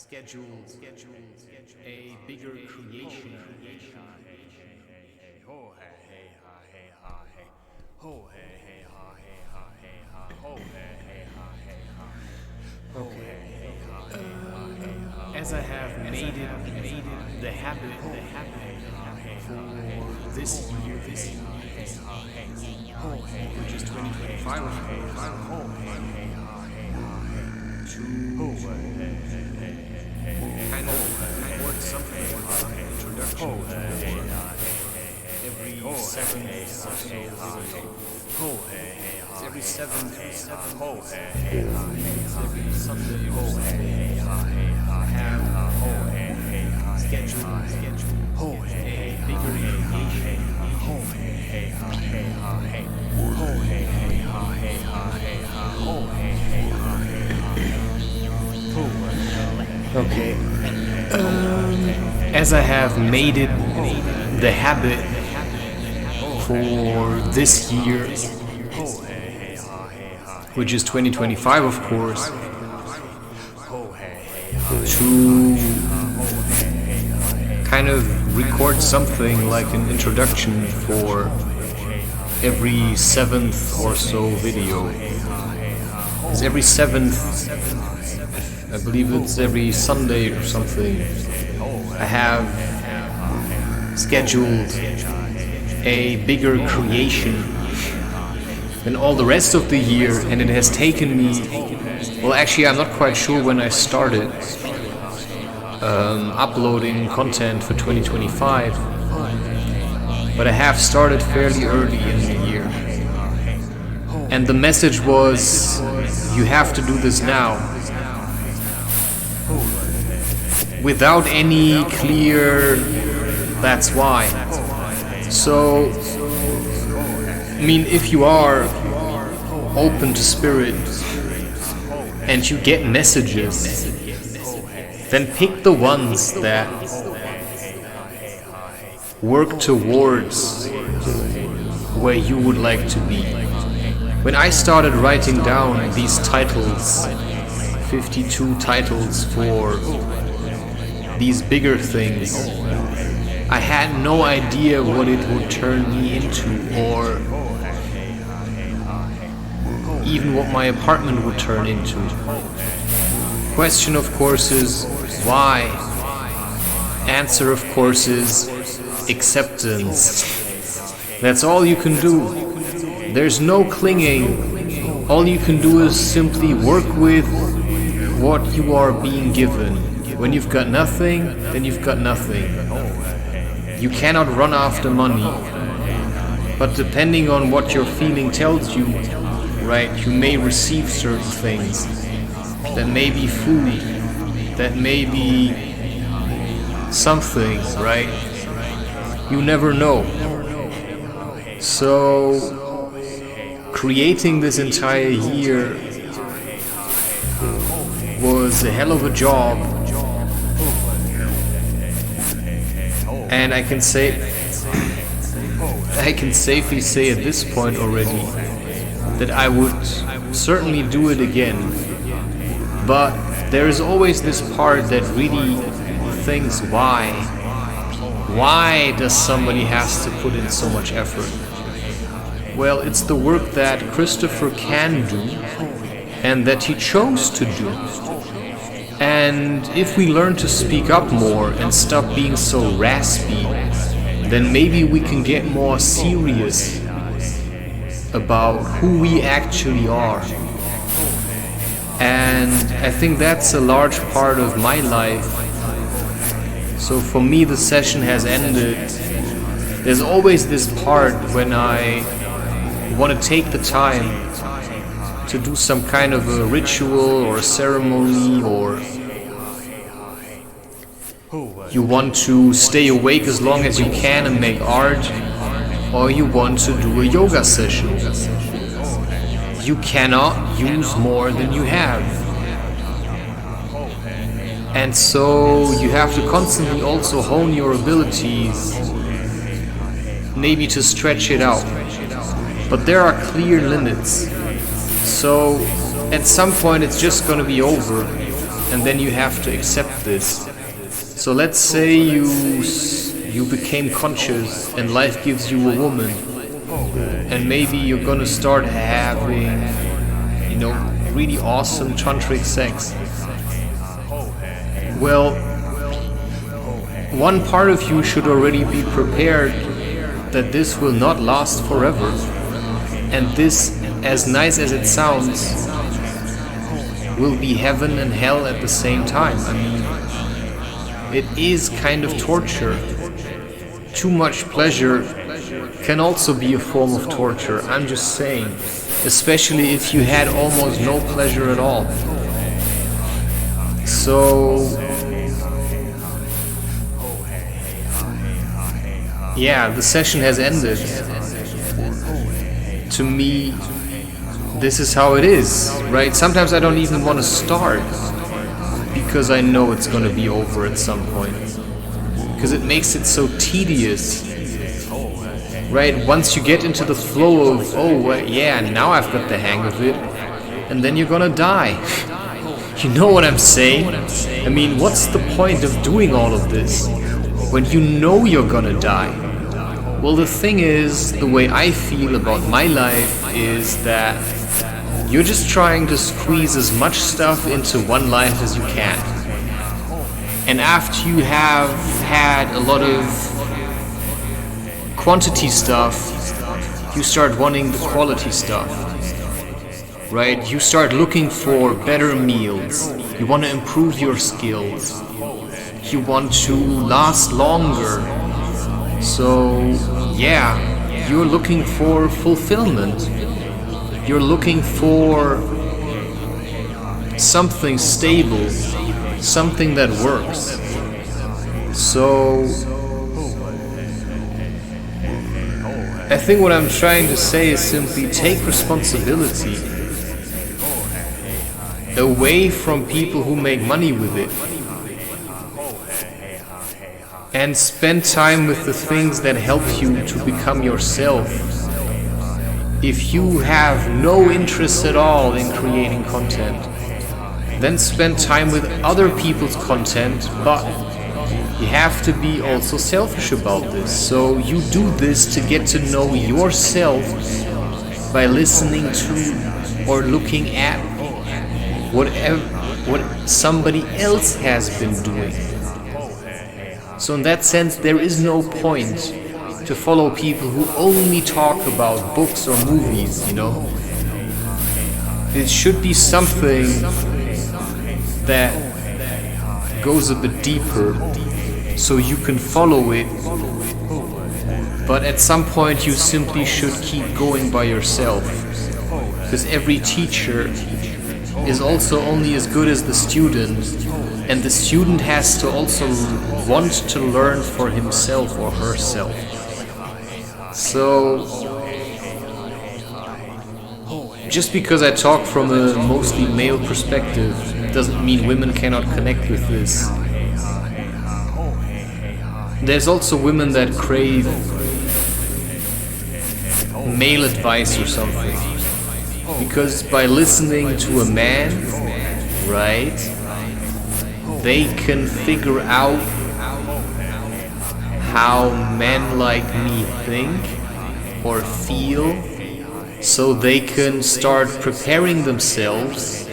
scheduled a bigger creation. As I have made it the habit for this year, which is 2025, to kind of record something introduction every 7 days or so video. Every 7 days, every Sunday or Sunday, I have scheduled a bigger creation. Okay. As I have made it the habit for this year, which is 2025, of course, to kind of record something like an introduction for every 7th or so video. It's every 7th, I believe it's every Sunday or something, I have scheduled a bigger creation than all the rest of the year, and it has taken me, well, actually I'm not quite sure when I started uploading content for 2025, but I have started fairly early in the year, and the message was, you have to do this now, without any clear that's why. So, I mean, if you are open to spirit and you get messages, then pick the ones that work towards where you would like to be. When I started writing down these titles, 52 titles for these bigger things, I had no idea what it would turn me into, or even what my apartment would turn into. Question, of course, is why? Answer, of course, is acceptance. That's all you can do. There's no clinging. All you can do is simply work with what you are being given. When you've got nothing, then you've got nothing. You cannot run after money, but depending on what your feeling tells you, right, you may receive certain things. That may be food, that may be something, right? You never know. So, creating this entire year was a hell of a job. And I can safely say at this point already that I would certainly do it again. But there is always this part that really thinks, why? Why does somebody has to put in so much effort? Well, it's the work that Christopher can do and that he chose to do. And if we learn to speak up more and stop being so raspy, then maybe we can get more serious about who we actually are. And I think that's a large part of my life. So for me, the session has ended. There's always this part when I want to take the time to do some kind of a ritual or a ceremony, or you want to stay awake as long as you can and make art, or you want to do a yoga session. You cannot use more than you have. And so you have to constantly also hone your abilities, maybe to stretch it out. But there are clear limits. So at some point it's just gonna be over, and then you have to accept this. So let's say you became conscious and life gives you a woman, and maybe you're gonna start having, really awesome tantric sex. Well, one part of you should already be prepared that this will not last forever, and this, as nice as it sounds, will be heaven and hell at the same time. I mean, it is kind of torture. Too much pleasure can also be a form of torture, I'm just saying, especially if you had almost no pleasure at all. So yeah, the session has ended. To me, this is how it is, right? Sometimes I don't even want to start because I know it's going to be over at some point. Because it makes it so tedious, right? Once you get into the flow of, now I've got the hang of it, and then you're gonna die. You know what I'm saying? I mean, what's the point of doing all of this when you know you're gonna die? Well, the thing is, the way I feel about my life is that you're just trying to squeeze as much stuff into one life as you can. And after you have had a lot of quantity stuff, you start wanting the quality stuff, right? You start looking for better meals. You want to improve your skills. You want to last longer. So, you're looking for fulfillment. You're looking for something stable, something that works. So I think what I'm trying to say is simply take responsibility away from people who make money with it, and spend time with the things that help you to become yourself. If you have no interest at all in creating content, then spend time with other people's content, but you have to be also selfish about this. So you do this to get to know yourself by listening to or looking at what somebody else has been doing. So in that sense, there is no point to follow people who only talk about books or movies, It should be something that goes a bit deeper, so you can follow it, but at some point you simply should keep going by yourself, because every teacher is also only as good as the student, and the student has to also want to learn for himself or herself. So just because I talk from a mostly male perspective doesn't mean women cannot connect with this. There's also women that crave male advice or something, because by listening to a man, right, they can figure out how men like me think or feel, so they can start preparing themselves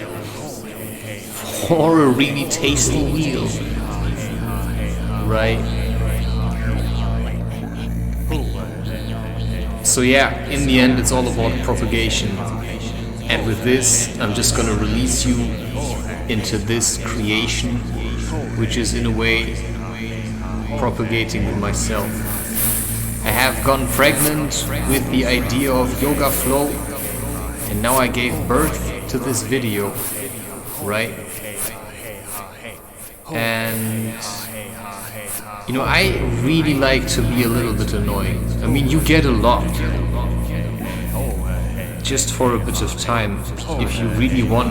for a really tasty meal, right? So in the end it's all about propagation. And with this, I'm just gonna release you into this creation, which is in a way propagating with myself. I have gone pregnant with the idea of yoga flow, and now I gave birth to this video, right? And I really like to be a little bit annoying. I mean, you get a lot just for a bit of time. If you really want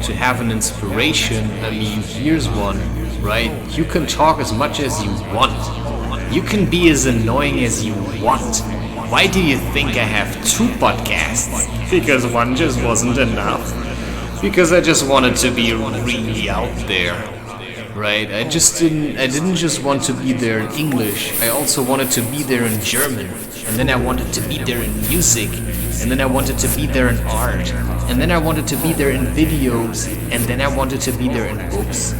to have an inspiration, I mean, here's one, right? You can talk as much as you want. You can be as annoying as you want. Why do you think I have 2 podcasts? Because one just wasn't enough. because I just wanted to be really out there, right? I didn't just want to be there in English. I also wanted to be there in German, and then I wanted to be there in music, and then I wanted to be there in art, and then I wanted to be there in videos, and then I wanted to be there in books.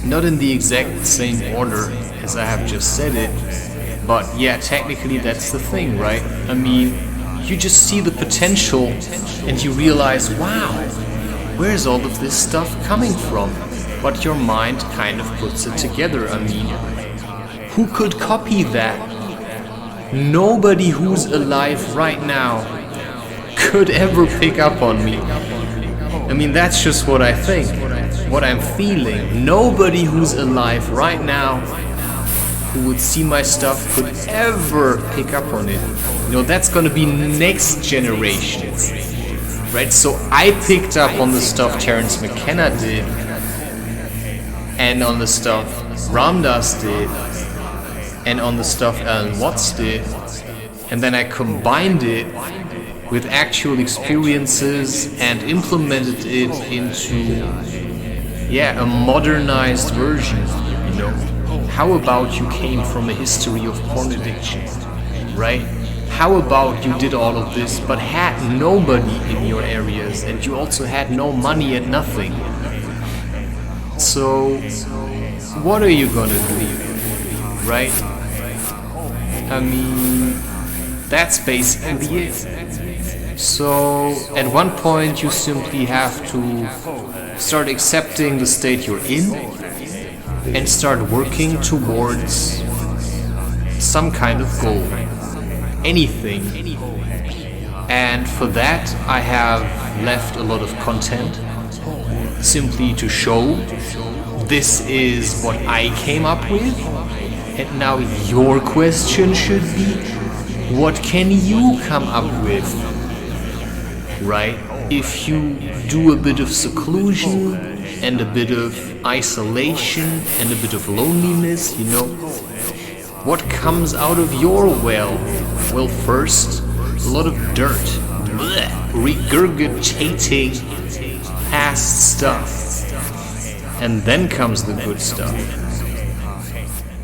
Not in the exact same order as I have just said it, but yeah, technically that's the thing, right? I mean, you just see the potential and you realize, wow, where's all of this stuff coming from? But your mind kind of puts it together. I mean, who could copy that? Nobody who's alive right now could ever pick up on me. I mean, that's just what I think, what I'm feeling. Nobody who's alive right now who would see my stuff could ever pick up on it. You know, that's gonna be next generations, right? So I picked up on the stuff Terence McKenna did, and on the stuff Ramdas did, and on the stuff Alan Watts did, and then I combined it with actual experiences and implemented it into, yeah, a modernized version, you know. How about you came from a history of porn addiction, right? How about you did all of this but had nobody in your areas, and you also had no money and nothing? So what are you gonna do, right? I mean, that's basically it. So at one point you simply have to start accepting the state you're in and start working towards some kind of goal, anything. And for that I have left a lot of content simply to show this is what I came up with. And now your question should be, what can you come up with, right? If you do a bit of seclusion and a bit of isolation and a bit of loneliness, you know, what comes out of your well? Well, first, a lot of dirt, bleh, regurgitating past stuff, and then comes the good stuff.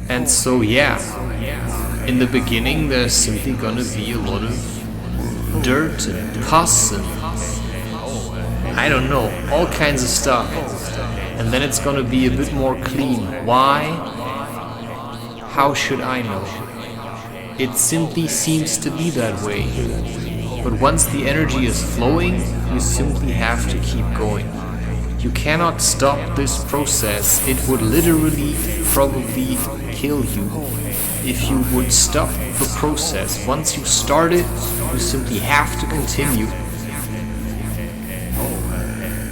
And so yeah, in the beginning there's simply gonna be a lot of dirt and pus and I don't know, all kinds of stuff. And then it's gonna be a bit more clean. Why? How should I know? It simply seems to be that way. But once the energy is flowing, you simply have to keep going. You cannot stop this process. It would literally probably kill you if you would stop the process. Once you start it, you simply have to continue.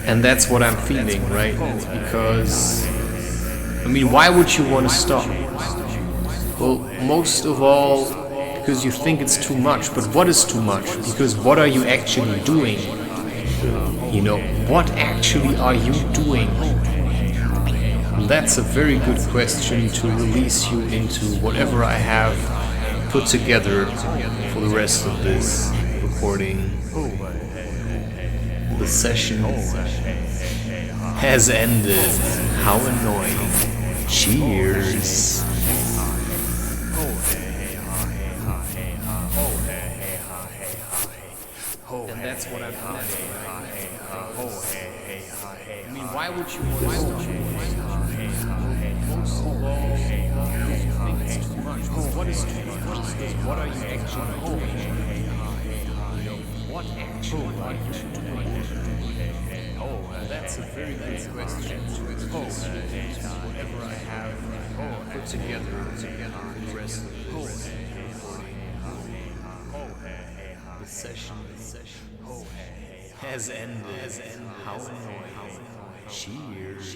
And that's what I'm feeling, right? Because, I mean, why would you want to stop? Well, most of all, because you think it's too much. But what is too much? Because what are you actually doing? You know, what actually are you doing? That's a very good question to release you into whatever I have put together for the rest of this recording. The session has ended. How annoying. Cheers. And that's what I'm planning. I mean, why would you want to stop? Most of all, because you think it's too much. Because what is too much? Because what are you actually doing? You know, what actually are you doing? That's a very good question to pose to whatever I have put together the rest of this recording. The session has ended. How annoying. Cheers.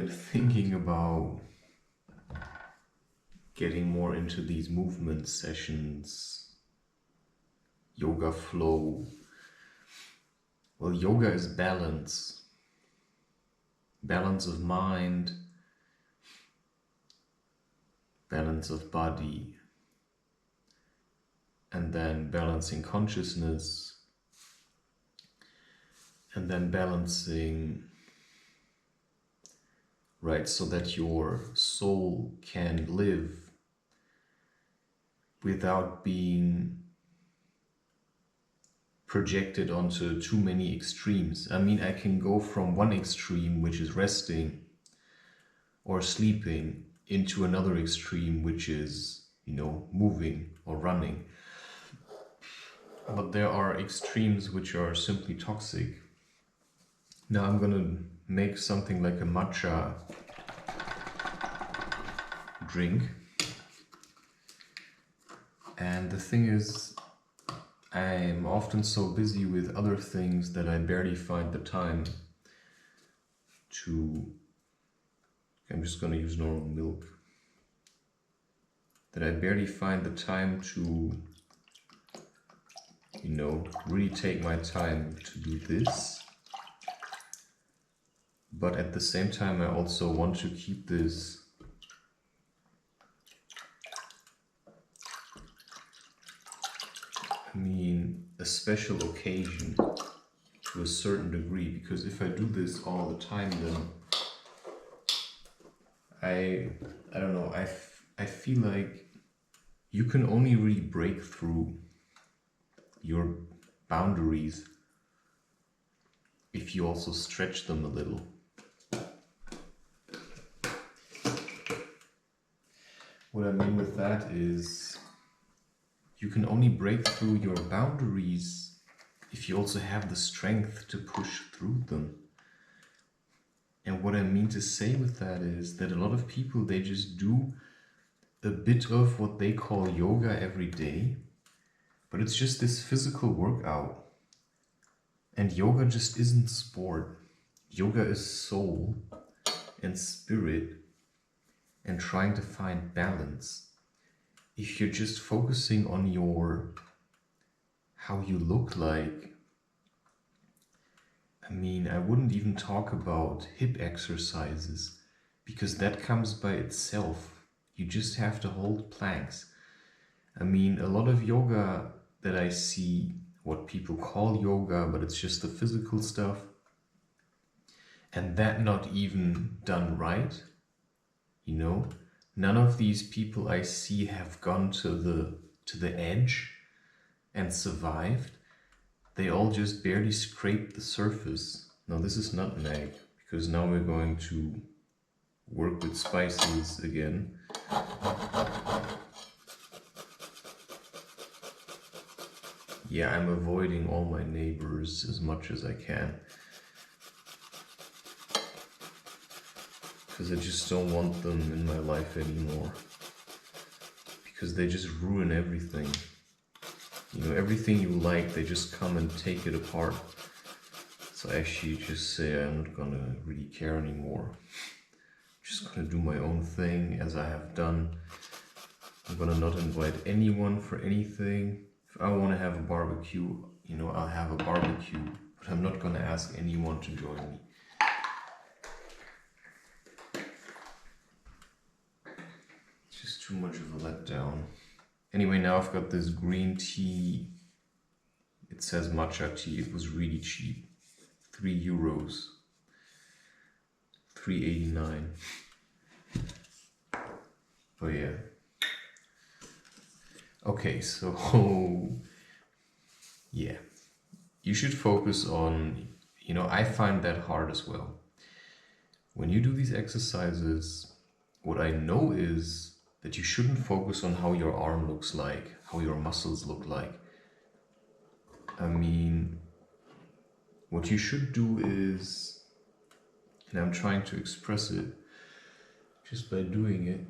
started thinking about getting more into these movement sessions, yoga flow. Well, yoga is balance. Balance of mind, balance of body, and then balancing consciousness, and then balancing, right, so that your soul can live without being projected onto too many extremes. I mean, I can go from one extreme, which is resting or sleeping, into another extreme, which is, moving or running. But there are extremes which are simply toxic. Now I'm gonna make something like a matcha drink. And the thing is, I'm often so busy with other things that I barely find the time to... I'm just gonna use normal milk. That I barely find the time to, really take my time to do this. But at the same time, I also want to keep this a special occasion to a certain degree, because if I do this all the time, then I don't know, I feel like you can only really break through your boundaries if you also stretch them a little. What I mean with that is, you can only break through your boundaries if you also have the strength to push through them. And what I mean to say with that is that a lot of people, they just do a bit of what they call yoga every day, but it's just this physical workout. And yoga just isn't sport. Yoga is soul and spirit and trying to find balance. If you're just focusing on how you look like, I wouldn't even talk about hip exercises, because that comes by itself. You just have to hold planks. A lot of yoga that I see, what people call yoga, but it's just the physical stuff, and that not even done right, None of these people I see have gone to the edge and survived. They all just barely scraped the surface. Now this is nutmeg, because now we're going to work with spices again. Yeah, I'm avoiding all my neighbors as much as I can, because I just don't want them in my life anymore, because they just ruin everything. Everything you like, they just come and take it apart. So I actually just say I'm not gonna really care anymore. I'm just gonna do my own thing as I have done. I'm gonna not invite anyone for anything. If I want to have a barbecue, I'll have a barbecue, but I'm not gonna ask anyone to join me. It's just too much of a letdown. Anyway, now I've got this green tea. It says matcha tea. It was really cheap. €3. $3.89. But yeah. Okay, so yeah. You should focus on, I find that hard as well. When you do these exercises, what I know is that you shouldn't focus on how your arm looks like, how your muscles look like. What you should do is, and I'm trying to express it just by doing it.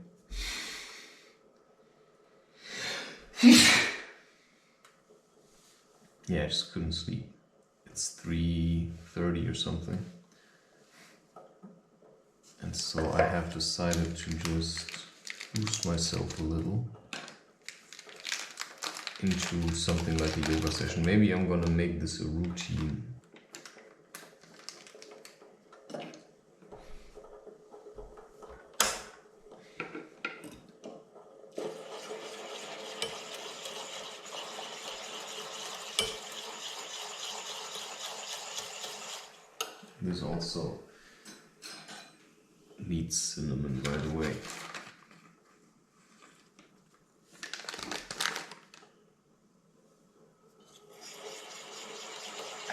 Yeah, I just couldn't sleep. It's 3:30 or something. And so I have decided to just boost myself a little into something like a yoga session. Maybe I'm gonna make this a routine. This also needs cinnamon, by the way.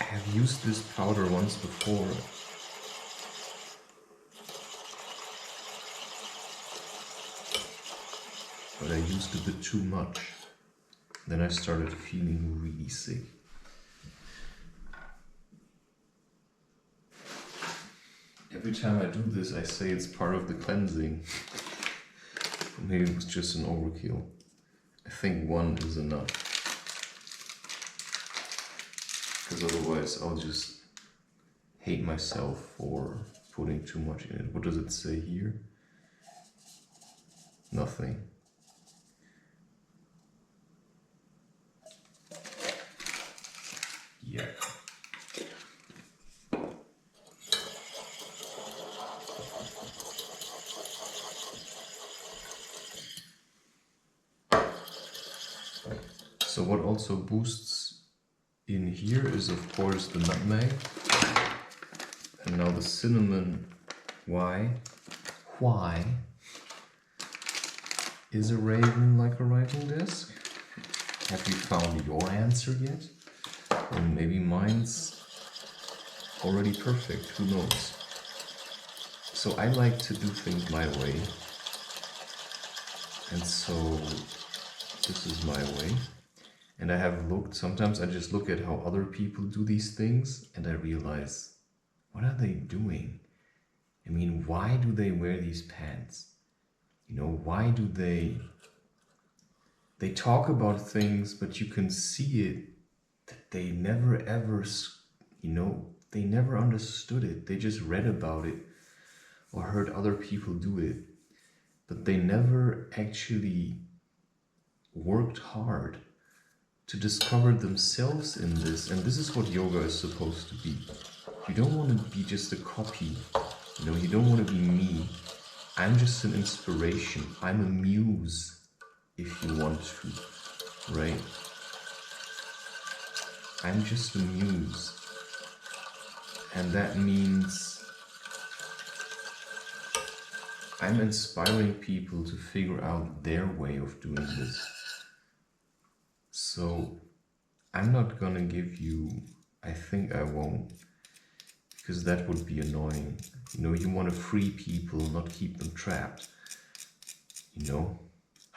I have used this powder once before. But I used a bit too much. Then I started feeling really sick. Every time I do this, I say it's part of the cleansing. Maybe it was just an overkill. I think one is enough. Because otherwise I'll just hate myself for putting too much in it. What does it say here? Nothing. Yeah. So what also boosts in here is of course the nutmeg. And now the cinnamon. Why? Why is a raven like a writing desk? Have you found your answer yet? Or maybe mine's already perfect, who knows? So I like to do things my way. And so this is my way. And I have looked, sometimes I just look at how other people do these things and I realize, what are they doing? I mean, why do they wear these pants? You know, why do they talk about things, but you can see it, that they never ever, you know, they never understood it. They just read about it or heard other people do it, but they never actually worked hard to discover themselves in this. And this is what yoga is supposed to be. You don't want to be just a copy. You know, you don't want to be me. I'm just an inspiration. I'm a muse, if you want to, right? I'm just a muse. And that means I'm inspiring people to figure out their way of doing this. So I'm not gonna give you, I think I won't, because that would be annoying. You know, you want to free people, not keep them trapped. You know,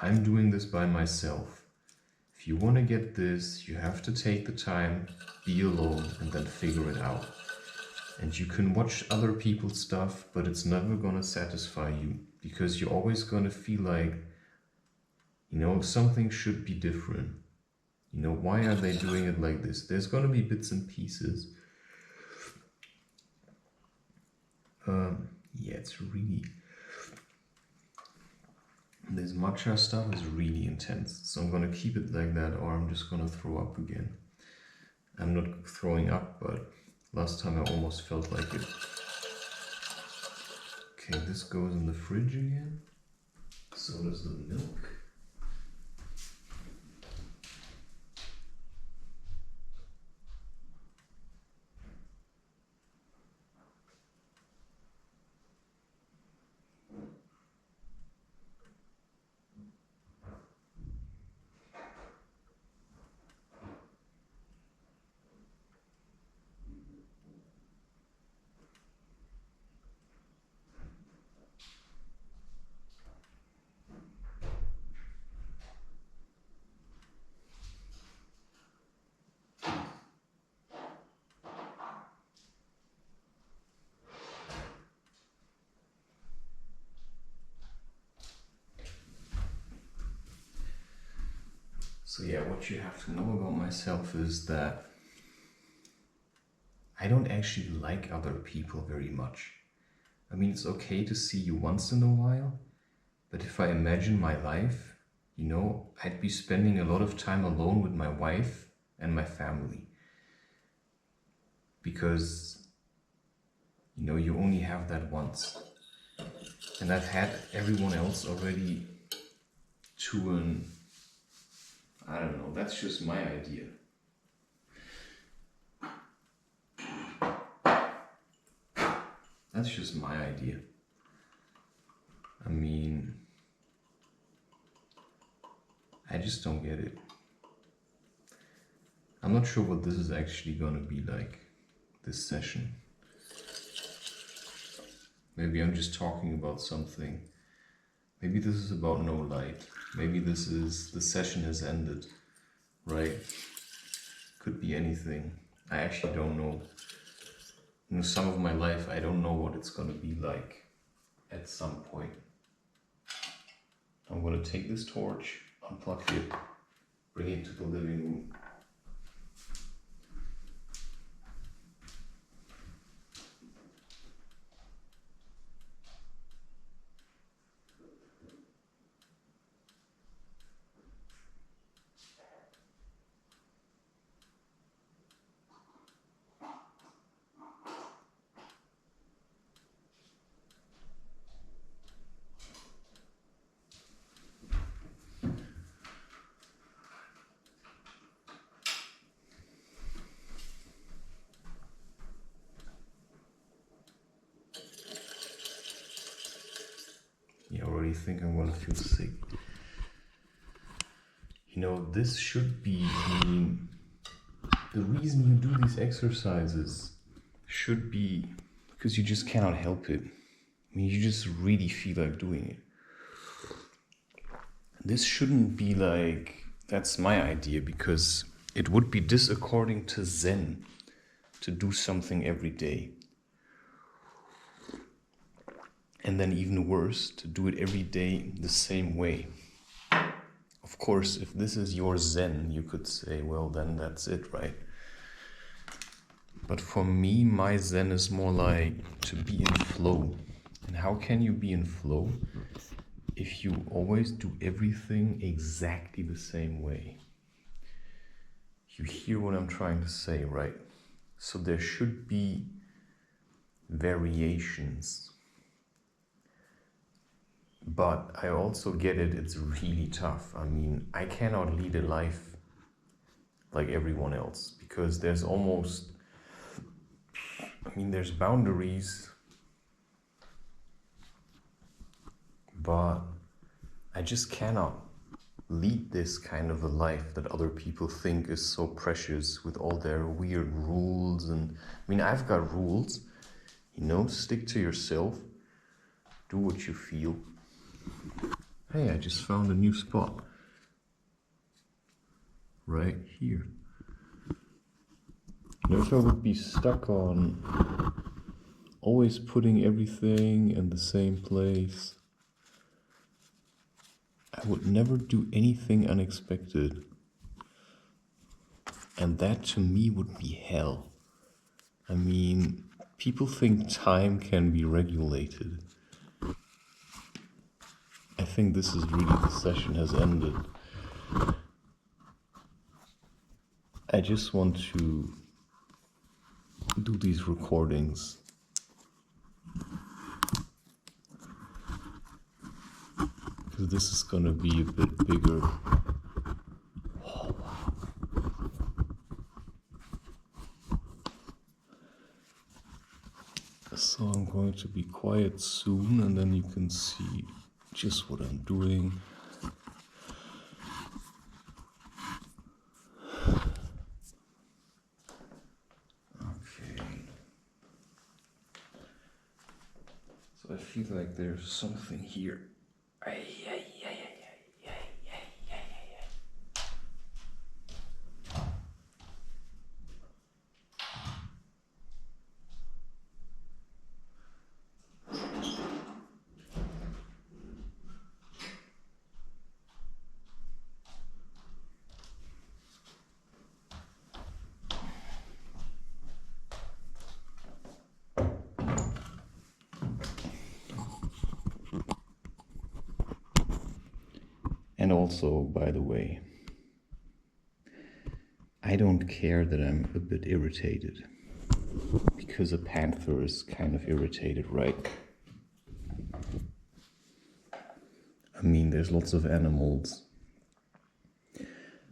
I'm doing this by myself. If you want to get this, you have to take the time, be alone, and then figure it out. And you can watch other people's stuff, but it's never gonna satisfy you, because you're always gonna feel like, you know, something should be different. You know, why are they doing it like this? There's gonna be bits and pieces. Yeah, it's really... This matcha stuff is really intense. So I'm gonna keep it like that, or I'm just gonna throw up again. I'm not throwing up, but last time I almost felt like it. Okay, this goes in the fridge again. So does the milk. So yeah, what you have to know about myself is that I don't actually like other people very much. I mean, it's okay to see you once in a while, but if I imagine my life, you know, I'd be spending a lot of time alone with my wife and my family. Because, you know, you only have that once. And I've had everyone else already to an, I don't know, that's just my idea. That's just my idea. I mean, I just don't get it. I'm not sure what this is actually gonna be like, this session. Maybe I'm just talking about something. Maybe this is about no light. Maybe this is, the session has ended, right? Could be anything. I actually don't know. You know, some of my life, I don't know what it's gonna be like at some point. I'm gonna take this torch, unplug it, bring it to the living room. You already think I'm gonna feel sick. You know, this should be, I mean, the reason you do these exercises should be because you just cannot help it. I mean, you just really feel like doing it. This shouldn't be like, that's my idea, because it would be disaccording to Zen to do something every day. And then even worse, to do it every day the same way. Of course, if this is your Zen, you could say, well, then that's it, right? But for me, my Zen is more like to be in flow. And how can you be in flow if you always do everything exactly the same way? You hear what I'm trying to say, right? So there should be variations. But I also get it, it's really tough. I mean, I cannot lead a life like everyone else because there's almost, I mean, there's boundaries, but I just cannot lead this kind of a life that other people think is so precious with all their weird rules. And I mean, I've got rules, you know, stick to yourself, do what you feel. Hey, I just found a new spot. Right here. If I would be stuck on always putting everything in the same place, I would never do anything unexpected. And that to me would be hell. I mean, people think time can be regulated. I think this is really, the session has ended. I just want to do these recordings. Because this is gonna be a bit bigger. Oh, wow. So I'm going to be quiet soon and then you can see just what I'm doing. Okay. So I feel like there's something here. also, by the way, I don't care that I'm a bit irritated, because a panther is kind of irritated, right? I mean, there's lots of animals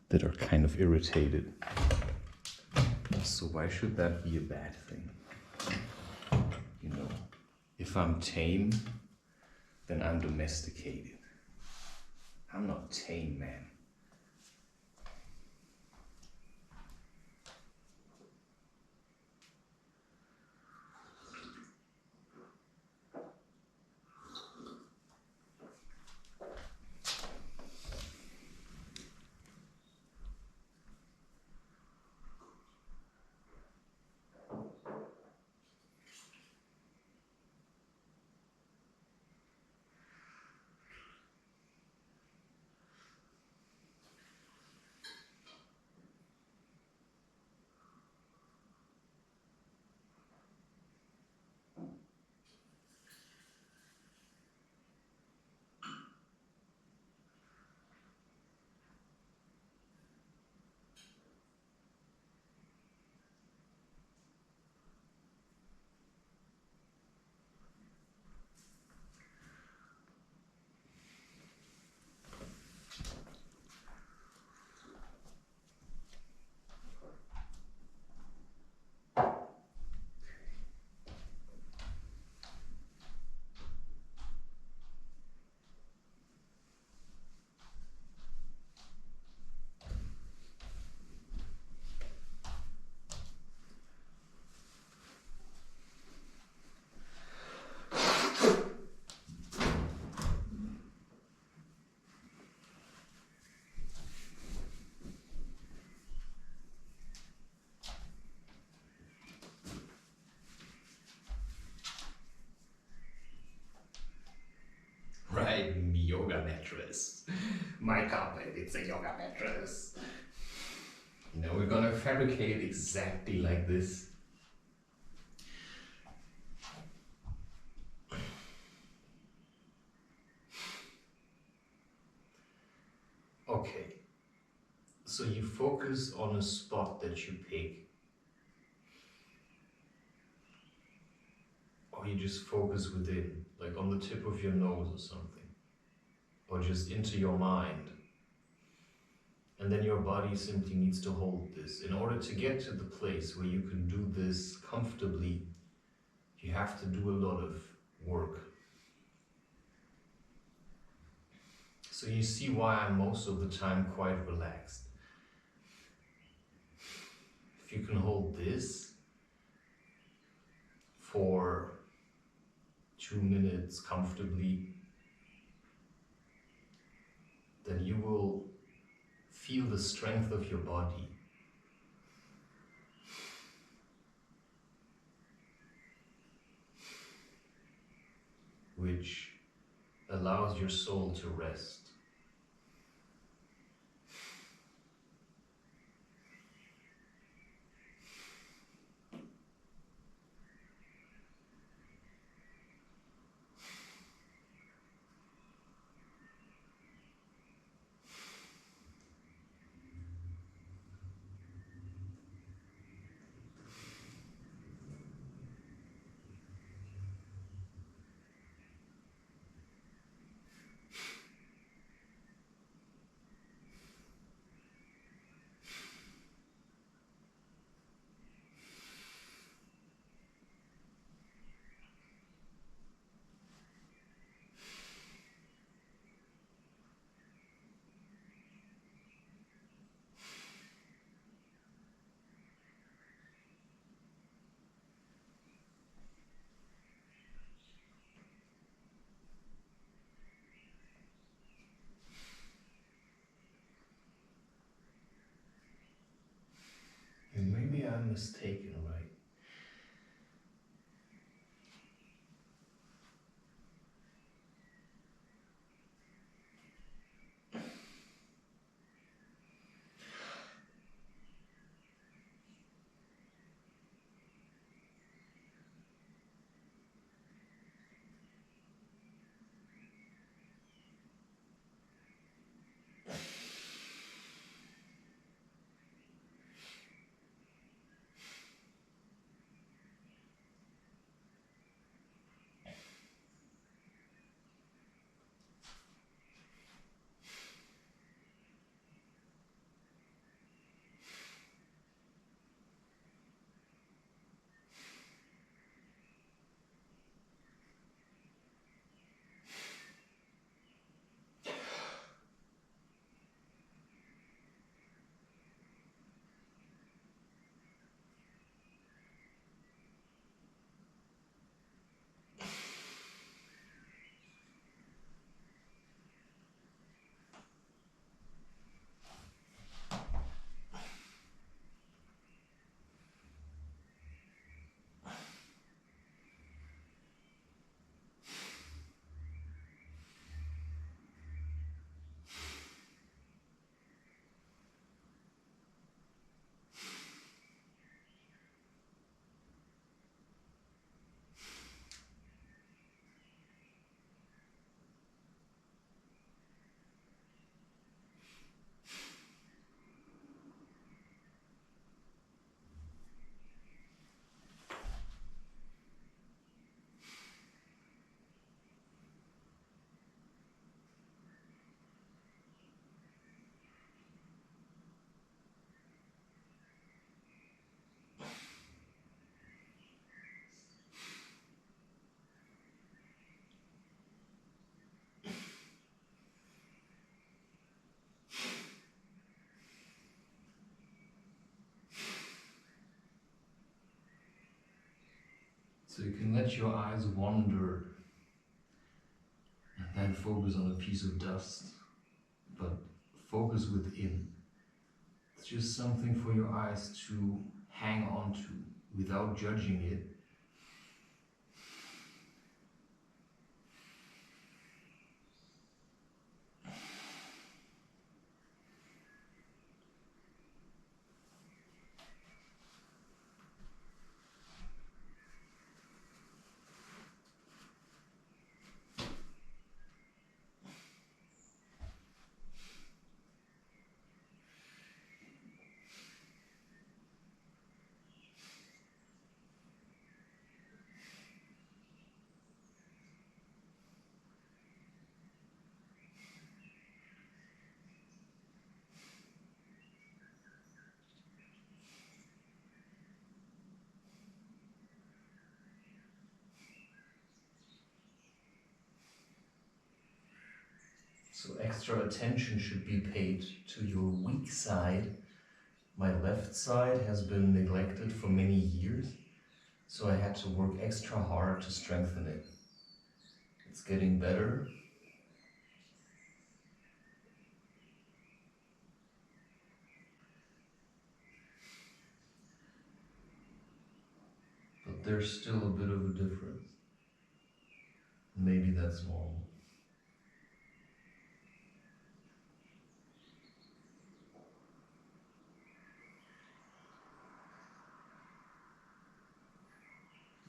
that are kind of irritated. So why should that be a bad thing? You know, if I'm tame, then I'm domesticated. I'm not tame, man. Right, yoga mattress. My carpet, it's a yoga mattress. You know, we're gonna fabricate it exactly like this. Okay, so you focus on a spot that you pick, or you just focus within, like on the tip of your nose or something, or just into your mind. And then your body simply needs to hold this. In order to get to the place where you can do this comfortably, you have to do a lot of work. So you see why I'm most of the time quite relaxed. If you can hold this for 2 minutes comfortably, then you will feel the strength of your body. Which allows your soul to rest. And maybe I'm mistaken, right? So you can let your eyes wander and then focus on a piece of dust, but focus within. It's just something for your eyes to hang on to without judging it. So extra attention should be paid to your weak side. My left side has been neglected for many years, so I had to work extra hard to strengthen it. It's getting better. But there's still a bit of a difference. Maybe that's normal.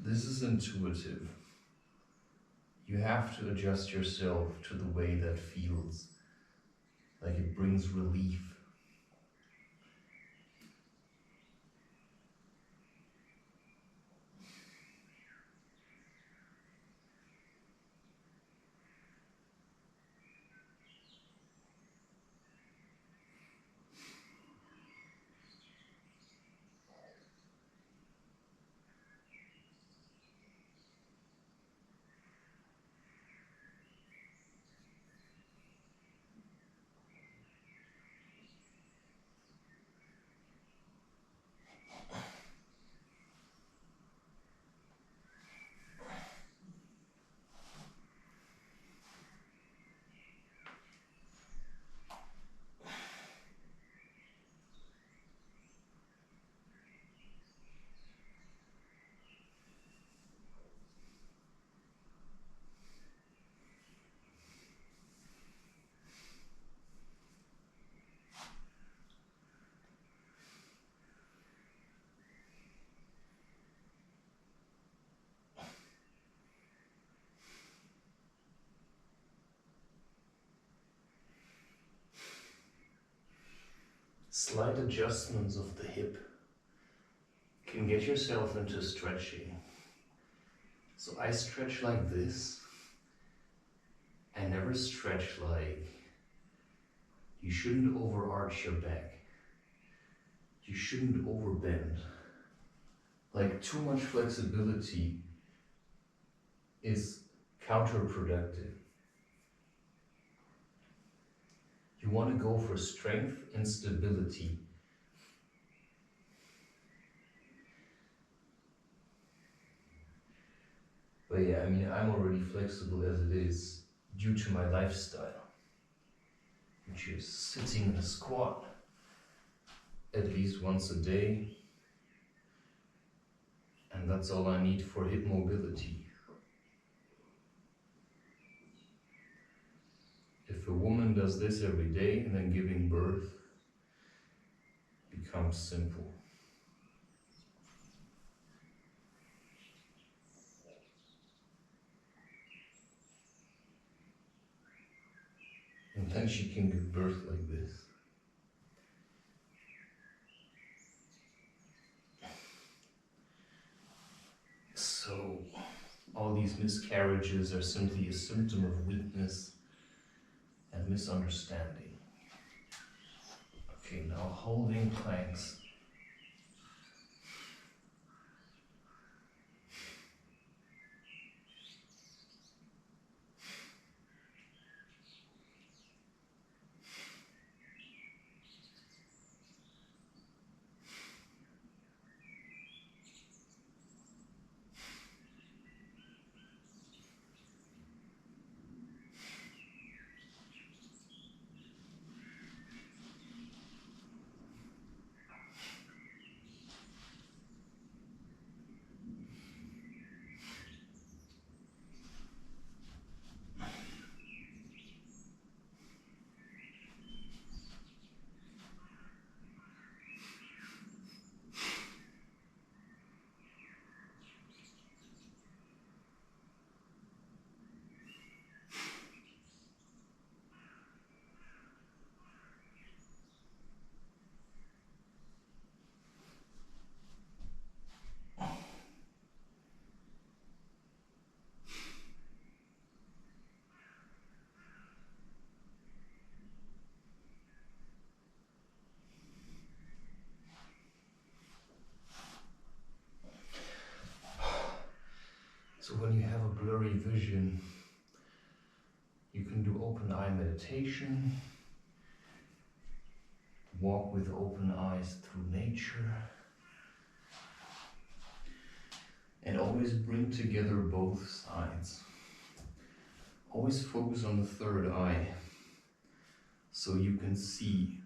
This is intuitive. You have to adjust yourself to the way that feels, like it brings relief. Slight adjustments of the hip can get yourself into stretching. So I stretch like this. I never stretch like, you shouldn't overarch your back. You shouldn't overbend. Like too much flexibility is counterproductive. You want to go for strength and stability. But yeah, I mean, I'm already flexible as it is due to my lifestyle, which is sitting in a squat at least once a day, and that's all I need for hip mobility. If a woman does this every day, then giving birth becomes simple. And then she can give birth like this. So, all these miscarriages are simply a symptom of weakness and misunderstanding. Okay, now holding planks. vision. You can do open eye meditation, walk with open eyes through nature, and always bring together both sides. Always focus on the third eye so you can see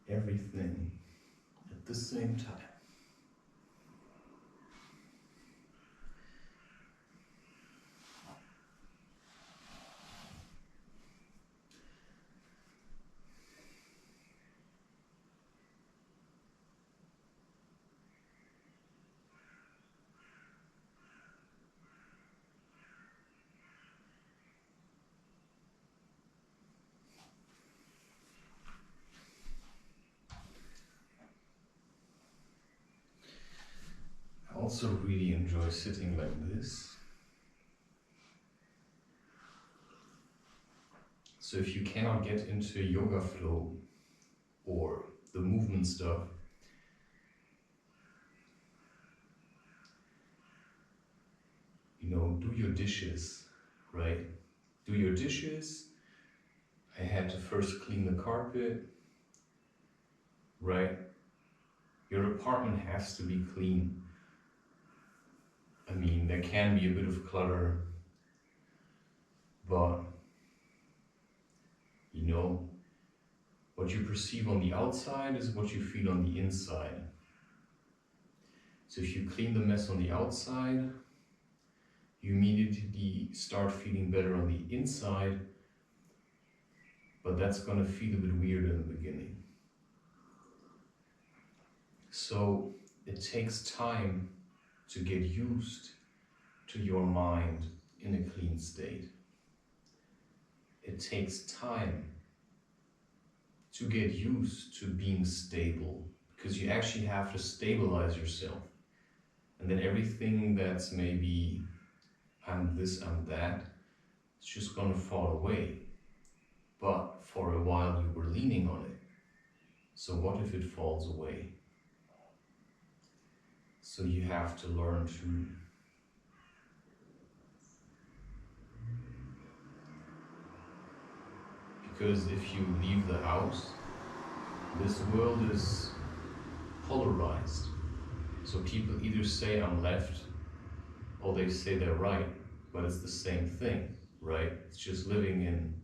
everything at the same time. I also really enjoy sitting like this. So if you cannot get into yoga flow or the movement stuff, do your dishes, right? Do your dishes. I had to first clean the carpet, right? Your apartment has to be clean. I mean, there can be a bit of clutter, but what you perceive on the outside is what you feel on the inside. So if you clean the mess on the outside, you immediately start feeling better on the inside, but that's gonna feel a bit weird in the beginning. So it takes time to get used to your mind in a clean state. It takes time to get used to being stable, because you actually have to stabilize yourself. And then everything that's maybe I'm this, I'm that, it's just gonna fall away. But for a while you were leaning on it. So what if it falls away? So you have to learn to because if you leave the house, this world is polarized. So people either say I'm left or they say they're right, but it's the same thing, right? It's just living in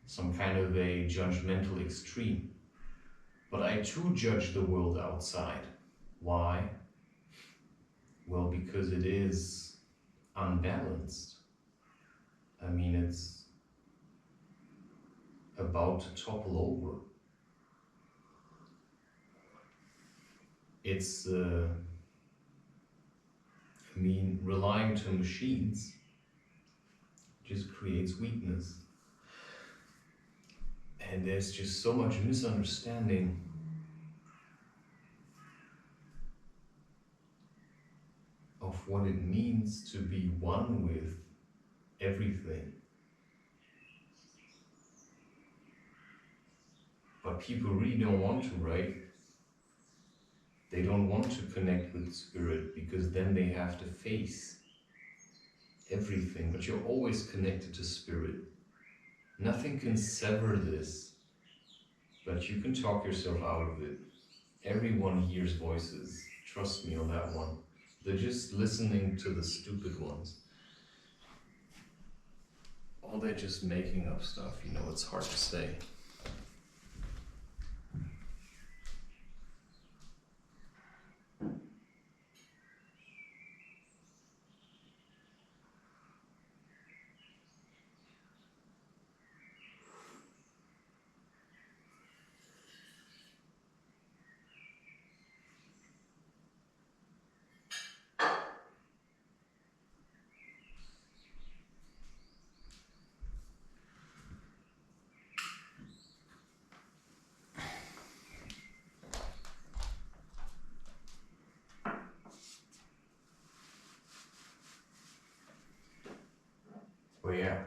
some kind of a judgmental extreme. But I too judge the world outside. Why? Well, because it is unbalanced. I mean, it's about to topple over. It's, relying to machines just creates weakness. And there's just so much misunderstanding of what it means to be one with everything. But people really don't want to, right? They don't want to connect with spirit because then they have to face everything. But you're always connected to spirit. Nothing can sever this, but you can talk yourself out of it. Everyone hears voices. Trust me on that one. They're just listening to the stupid ones. Or they're just making up stuff, it's hard to say. Well, yeah.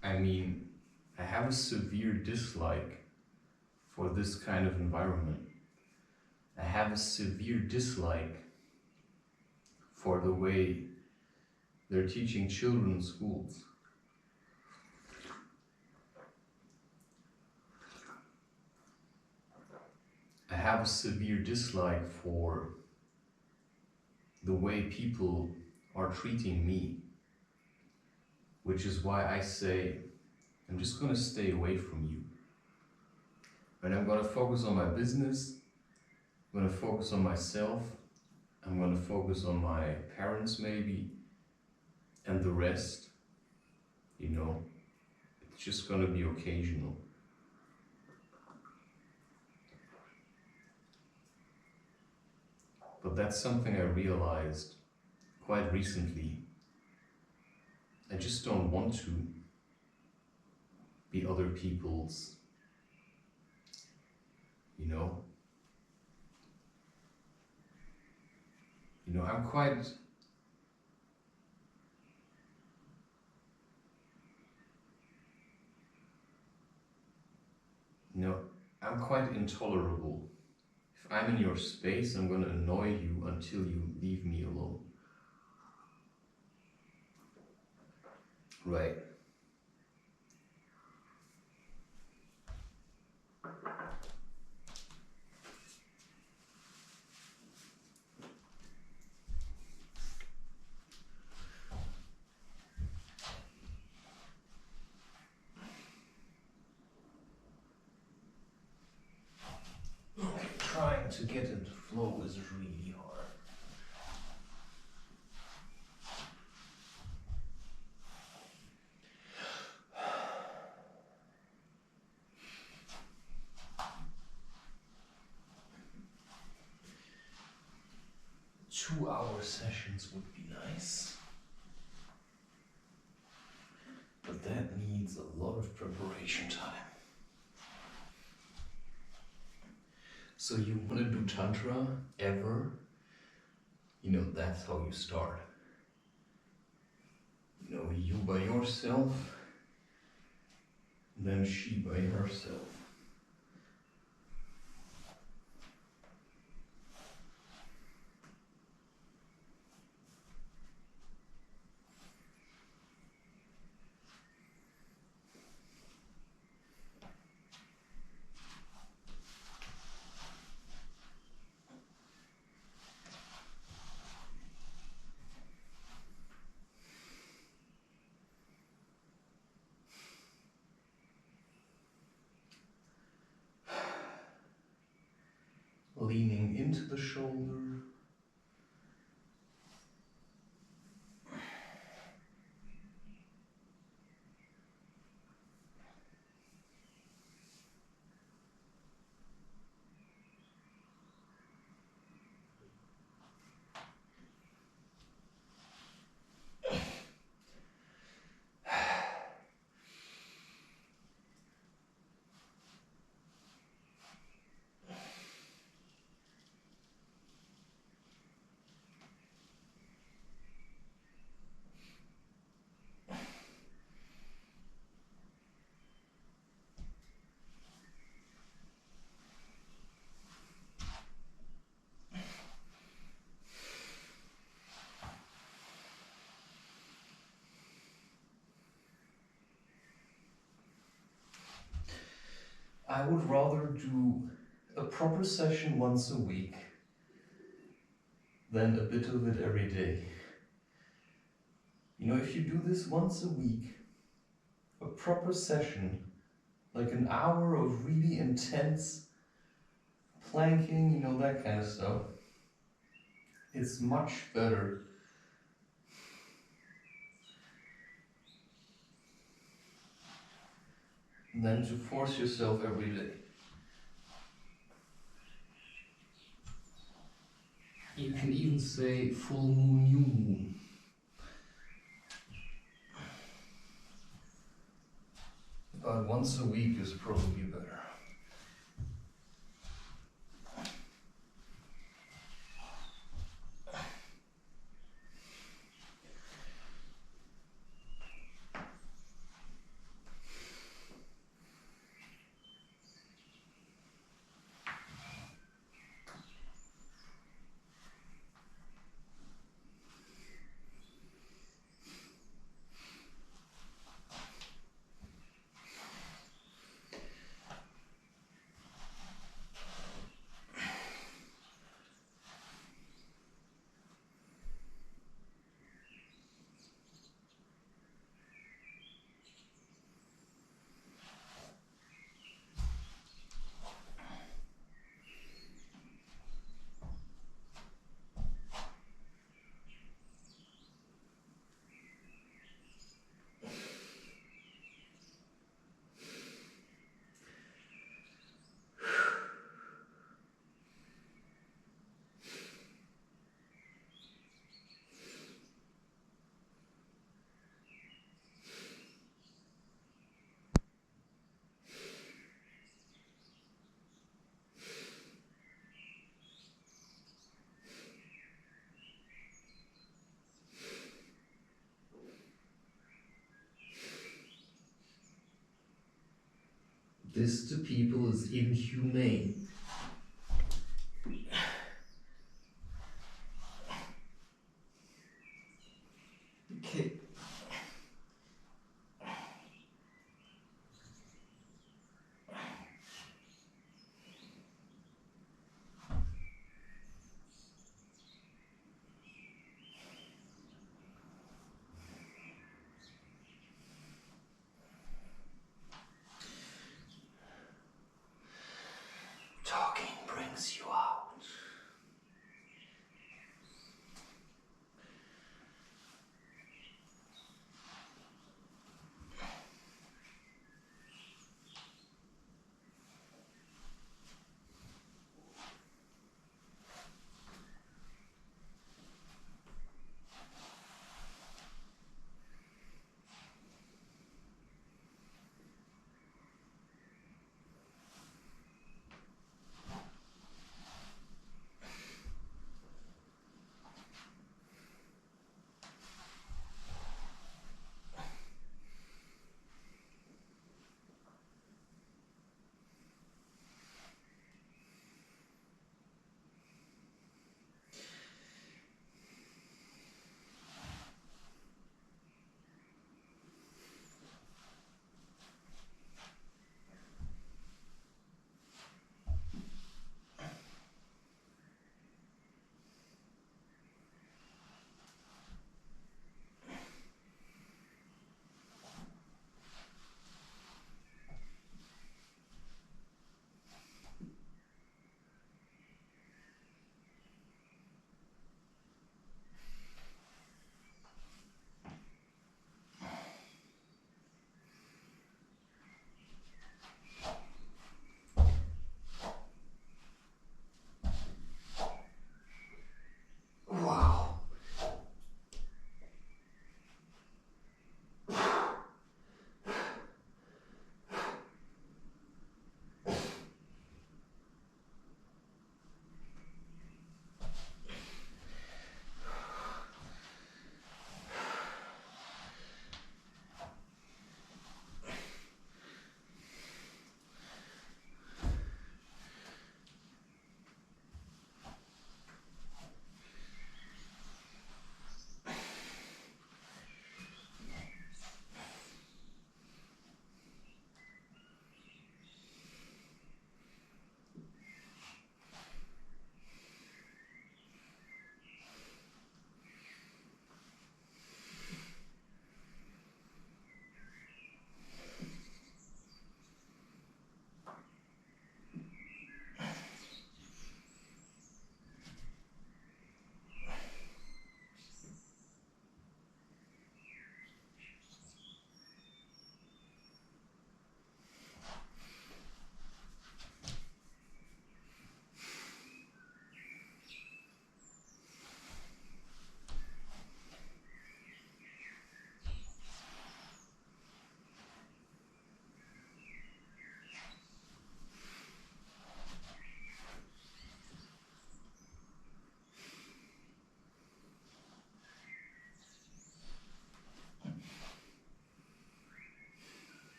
I have a severe dislike for this kind of environment. I have a severe dislike for the way they're teaching children in schools. I have a severe dislike for the way people are treating me, which is why I say, I'm just going to stay away from you. And I'm going to focus on my business, I'm going to focus on myself, I'm going to focus on my parents maybe, and the rest, you know, it's just going to be occasional. But that's something I realized quite recently. I just don't want to be other people's, you know. I'm quite I'm quite intolerable. If I'm in your space, I'm going to annoy you until you leave me alone. Right. Trying to get into flow is really hard. Two-hour sessions would be nice, but that needs a lot of preparation time. So you want to do Tantra ever? That's how you start. You by yourself, then she by herself. Leaning into the shoulder. I would rather do a proper session once a week than a bit of it every day. If you do this once a week, a proper session, like an hour of really intense planking, that kind of stuff, it's much better than to force yourself every day. You can even say full moon, new moon. But once a week is probably better. This to people is inhumane. Okay. Talking brings you out.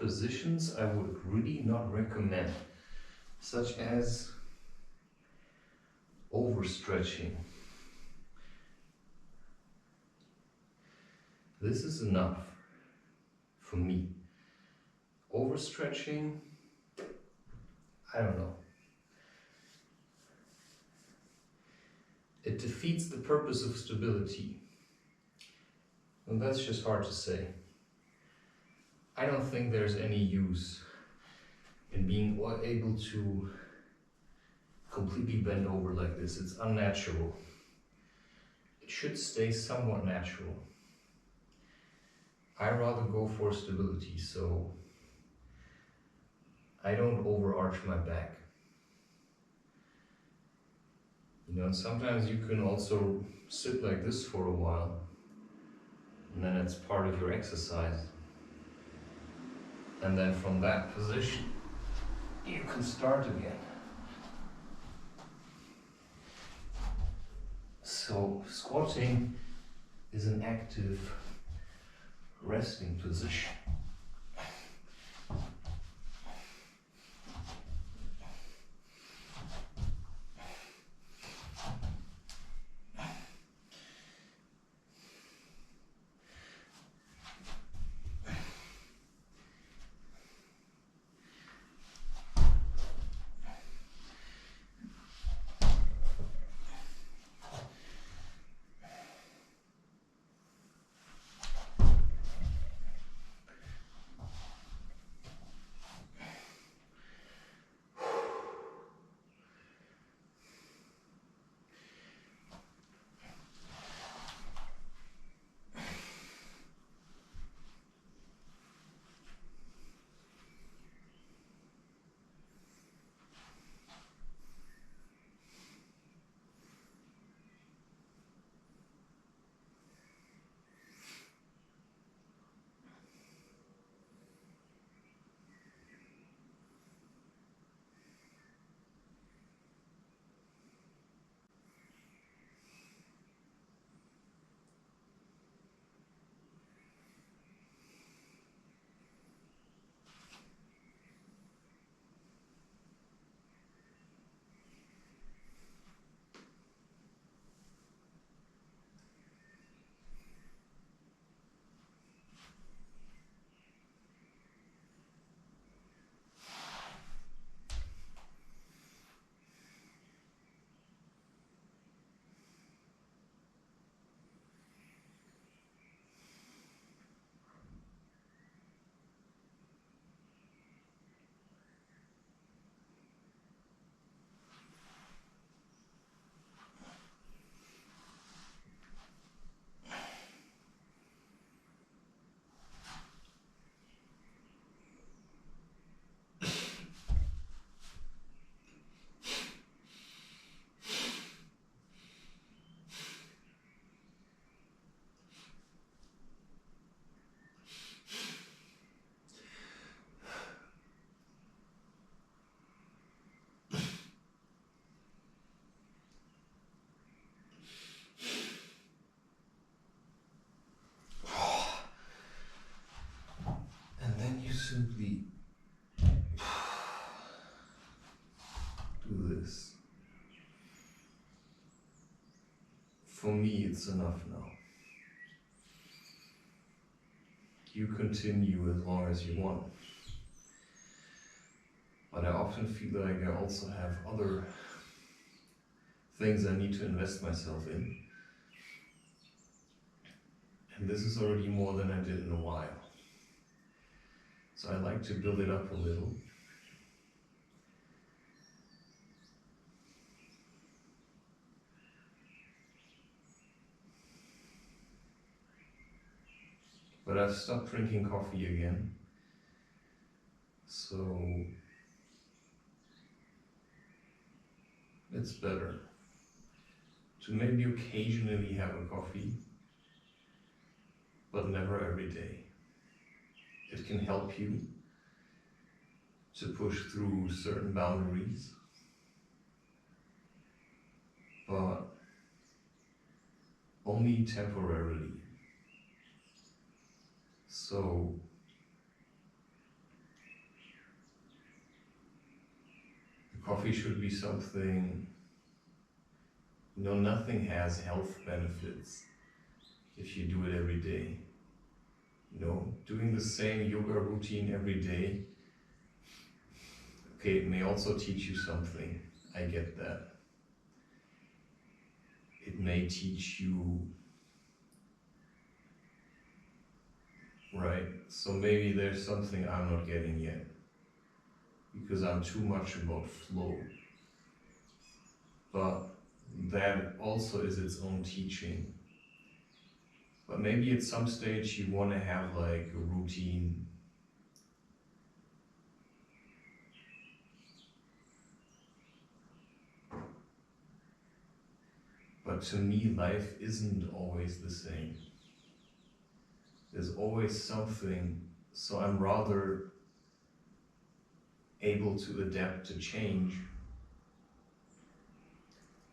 positions I would really not recommend, such as overstretching. This is enough for me. Overstretching, I don't know. It defeats the purpose of stability. And that's just hard to say. I don't think there's any use in being able to completely bend over like this. It's unnatural. It should stay somewhat natural. I rather go for stability, so I don't overarch my back. You know, sometimes you can also sit like this for a while, and then it's part of your exercise. And then from that position, you can start again. So squatting is an active resting position. Simply do this. For me, it's enough now. You continue as long as you want. But I often feel like I also have other things I need to invest myself in. And this is already more than I did in a while. So I like to build it up a little. But I've stopped drinking coffee again. So it's better to maybe occasionally have a coffee, but never every day. It can help you to push through certain boundaries, but only temporarily. So Coffee should be something, nothing has health benefits if you do it every day. Doing the same yoga routine every day, okay, it may also teach you something. I get that. It may teach you, right? So maybe there's something I'm not getting yet, because I'm too much about flow. But that also is its own teaching. But maybe at some stage you want to have like a routine. But to me, life isn't always the same. There's always something, so I'm rather able to adapt to change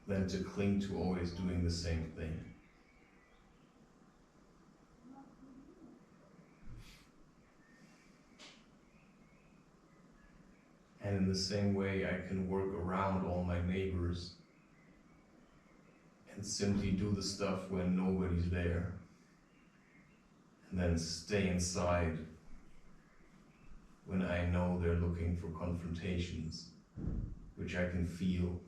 than to cling to always doing the same thing. And in the same way, I can work around all my neighbors and simply do the stuff when nobody's there, and then stay inside when I know they're looking for confrontations, which I can feel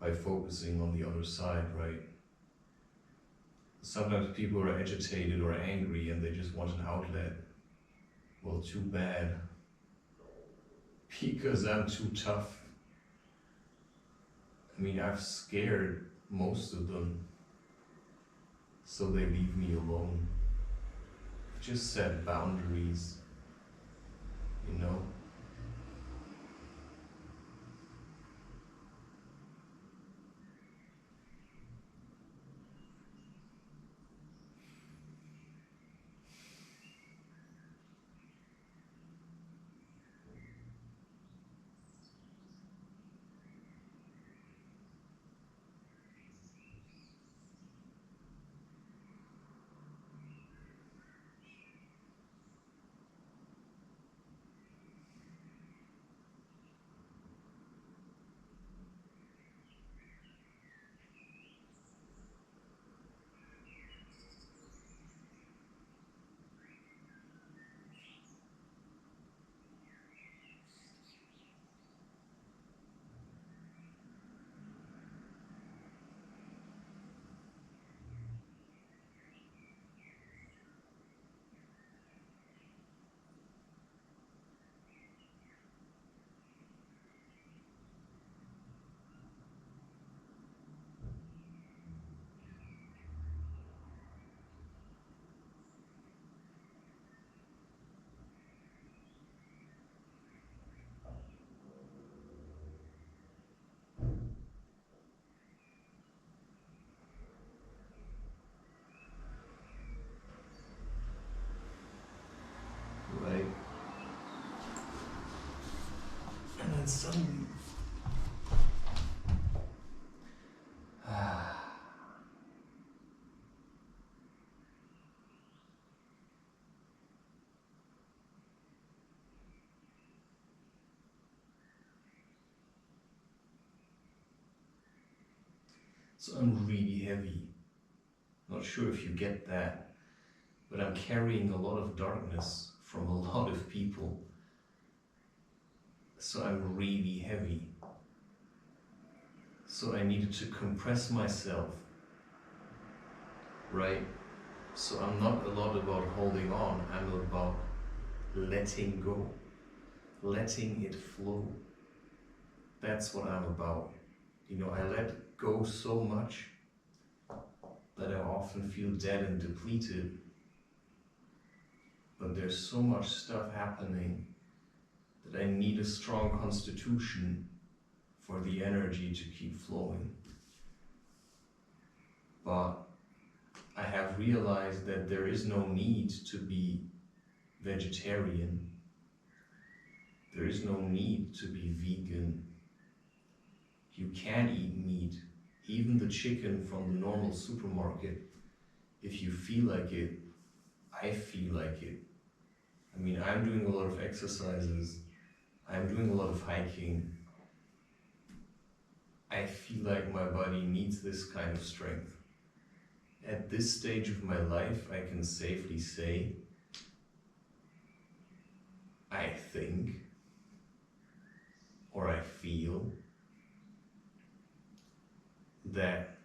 by focusing on the other side, right? Sometimes people are agitated or angry and they just want an outlet. Well, too bad, because I'm too tough. I mean, I've scared most of them, so they leave me alone. Just set boundaries, right? And then suddenly, so I'm really heavy. Not sure if you get that, but I'm carrying a lot of darkness from a lot of people. So I'm really heavy. So I needed to compress myself, right? So I'm not a lot about holding on, I'm about letting go, letting it flow. That's what I'm about. I let go so much that I often feel dead and depleted. But there's so much stuff happening that I need a strong constitution for the energy to keep flowing. But I have realized that there is no need to be vegetarian. There is no need to be vegan. You can eat meat, even the chicken from the normal supermarket, if you feel like it. I feel like it. I mean, I'm doing a lot of exercises. I'm doing a lot of hiking. I feel like my body needs this kind of strength. At this stage of my life, I can safely say, I think, or I feel that,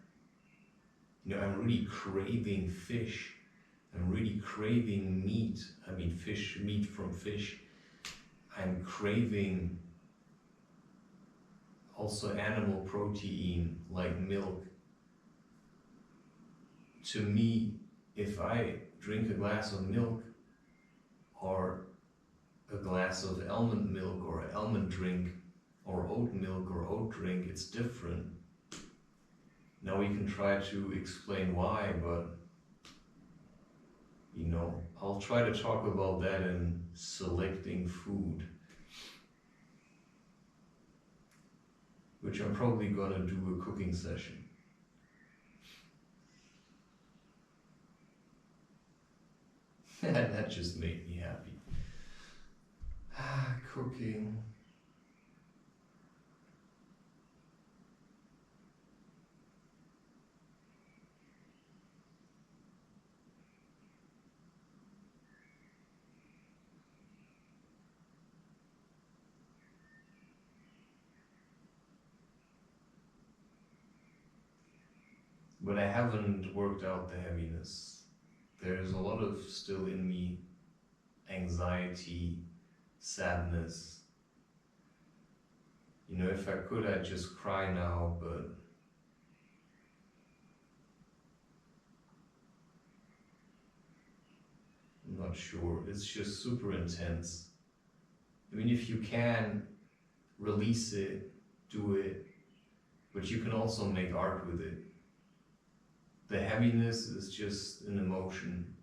I'm really craving fish. I'm really craving meat. I mean, meat from fish. I'm craving also animal protein like milk. To me, if I drink a glass of milk or a glass of almond milk or almond drink or oat milk or oat drink, it's different. Now we can try to explain why, but I'll try to talk about that in selecting food, which I'm probably gonna do a cooking session. That just made me happy. Cooking. But I haven't worked out the heaviness. There's a lot of still in me anxiety, sadness. If I could, I'd just cry now, but I'm not sure. It's just super intense. If you can release it, do it, but you can also make art with it. The heaviness is just an emotion.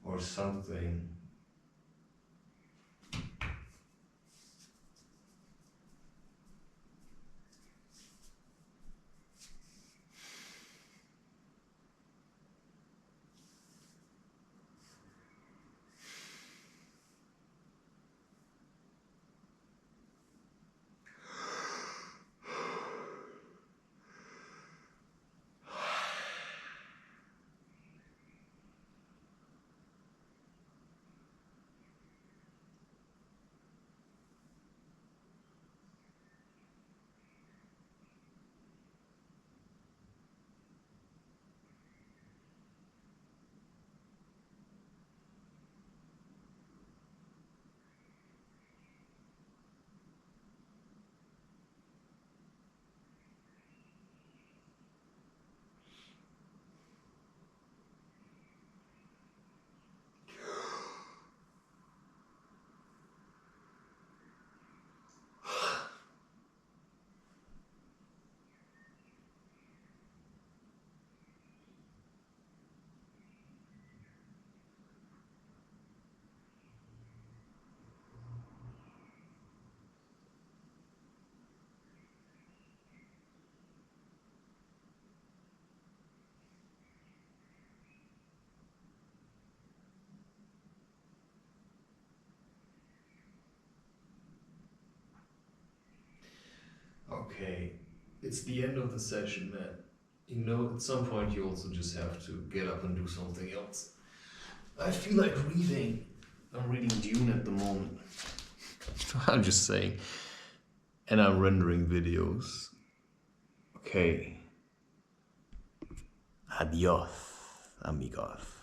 Or something. Okay, it's the end of the session, man. At some point you also just have to get up and do something else. I feel like reading. I'm reading Dune at the moment. I'm just saying. And I'm rendering videos. Okay. Adios, amigos.